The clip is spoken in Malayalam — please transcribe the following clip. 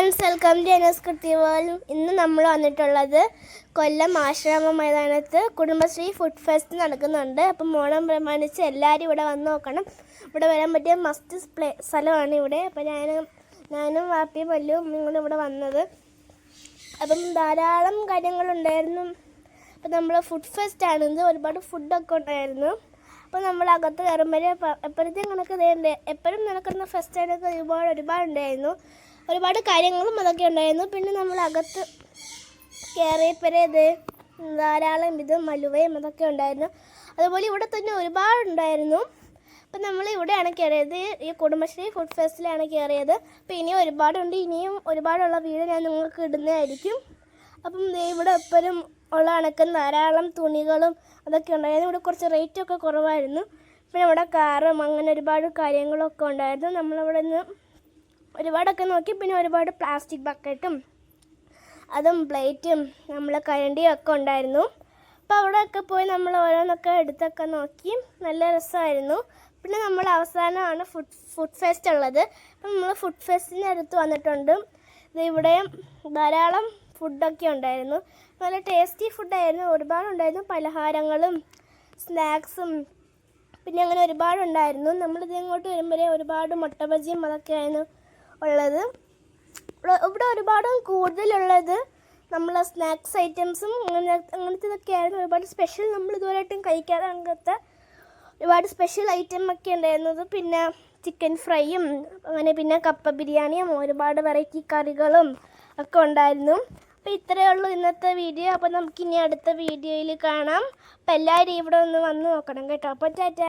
ഫ്രണ്ട്സ്, വെൽക്കം ടു എനസ് കുട്ടി വേൾഡ്. ഇന്ന് നമ്മൾ വന്നിട്ടുള്ളത് കൊല്ലം ആശ്രമ മൈതാനത്ത് കുടുംബശ്രീ ഫുഡ് ഫെസ്റ്റ് നടക്കുന്നുണ്ട്. അപ്പം ഓണം പ്രമാണിച്ച് എല്ലാവരും ഇവിടെ വന്ന് നോക്കണം. ഇവിടെ വരാൻ പറ്റിയ മസ്റ്റ് സ്ഥലമാണ് ഇവിടെ. അപ്പം ഞാനും വാപ്പിയും വല്ലും ഇവിടെ വന്നത്. അപ്പം ധാരാളം കാര്യങ്ങളുണ്ടായിരുന്നു. അപ്പം നമ്മൾ ഫുഡ് ഫെസ്റ്റ് ആണിത്. ഒരുപാട് ഫുഡൊക്കെ ഉണ്ടായിരുന്നു. അപ്പോൾ നമ്മൾ അകത്ത് കയറുമ്പോൾ എപ്പോഴത്തേക്കും കണക്ക് എപ്പോഴും നടക്കുന്ന ഫെസ്റ്റായിട്ടൊക്കെ ഒരുപാടുണ്ടായിരുന്നു. ഒരുപാട് കാര്യങ്ങളും അതൊക്കെ ഉണ്ടായിരുന്നു. പിന്നെ നമ്മൾ അകത്ത് കയറിയപ്പോഴേ ധാരാളം മലുവയും അതൊക്കെ ഉണ്ടായിരുന്നു. അതുപോലെ ഇവിടെ തന്നെ ഒരുപാടുണ്ടായിരുന്നു. അപ്പം നമ്മൾ ഇവിടെയാണ് കയറിയത്. ഈ കുടുംബശ്രീ ഫുഡ് ഫെസ്റ്റിലാണ് കയറിയത്. അപ്പോൾ ഇനിയും ഒരുപാടുണ്ട്. ഇനിയും ഒരുപാടുള്ള വീഡിയോ ഞാൻ നിങ്ങൾക്ക് ഇടുന്നതായിരിക്കും. അപ്പം ഇവിടെ എപ്പോഴും ഉള്ള കണക്കും ധാരാളം തുണികളും അതൊക്കെ ഉണ്ടായിരുന്നു. ഇവിടെ കുറച്ച് റേറ്റൊക്കെ കുറവായിരുന്നു. പിന്നെ ഇവിടെ കാറും അങ്ങനെ ഒരുപാട് കാര്യങ്ങളൊക്കെ ഉണ്ടായിരുന്നു. നമ്മളിവിടെ നിന്ന് ഒരുപാടൊക്കെ നോക്കി. പിന്നെ ഒരുപാട് പ്ലാസ്റ്റിക് ബക്കറ്റും അതും പ്ലേറ്റും നമ്മൾ കരണ്ടിയും ഒക്കെ ഉണ്ടായിരുന്നു. അപ്പോൾ അവിടെയൊക്കെ പോയി നമ്മൾ ഓരോന്നൊക്കെ എടുത്തൊക്കെ നോക്കി. നല്ല രസമായിരുന്നു. പിന്നെ നമ്മൾ അവസാനമാണ് ഫുഡ് ഫെസ്റ്റ് ഉള്ളത്. അപ്പം നമ്മൾ ഫുഡ് ഫെസ്റ്റിൻ്റെ അടുത്ത് വന്നിട്ടുണ്ട്. ഇവിടെ ധാരാളം ഫുഡൊക്കെ ഉണ്ടായിരുന്നു. നല്ല ടേസ്റ്റി ഫുഡായിരുന്നു. ഒരുപാടുണ്ടായിരുന്നു. പലഹാരങ്ങളും സ്നാക്സും പിന്നെ അങ്ങനെ ഒരുപാടുണ്ടായിരുന്നു. നമ്മളിത് ഇങ്ങോട്ട് വരുമ്പോഴേ ഒരുപാട് മുട്ട ബജിയും അതൊക്കെ ആയിരുന്നു ഉള്ളത്. ഇവിടെ ഒരുപാട് കൂടുതലുള്ളത് നമ്മൾ സ്നാക്സ് ഐറ്റംസും അങ്ങനത്തെ ആയിരുന്നു. ഒരുപാട് സ്പെഷ്യൽ നമ്മൾ ഇതുവരെയായിട്ടും കഴിക്കാതെ അങ്ങനത്തെ ഒരുപാട് സ്പെഷ്യൽ ഐറ്റം ഒക്കെ ഉണ്ടായിരുന്നത്. പിന്നെ ചിക്കൻ ഫ്രൈയും അങ്ങനെ പിന്നെ കപ്പ ബിരിയാണിയും ഒരുപാട് വെറൈറ്റി കറികളും ഒക്കെ ഉണ്ടായിരുന്നു. അപ്പോൾ ഇത്രയേ ഉള്ളൂ ഇന്നത്തെ വീഡിയോ. അപ്പോൾ നമുക്കിനി അടുത്ത വീഡിയോയിൽ കാണാം. അപ്പോൾ എല്ലാവരും ഇവിടെ ഒന്ന് വന്ന് നോക്കണം കേട്ടോ. അപ്പോൾ ടാറ്റാ.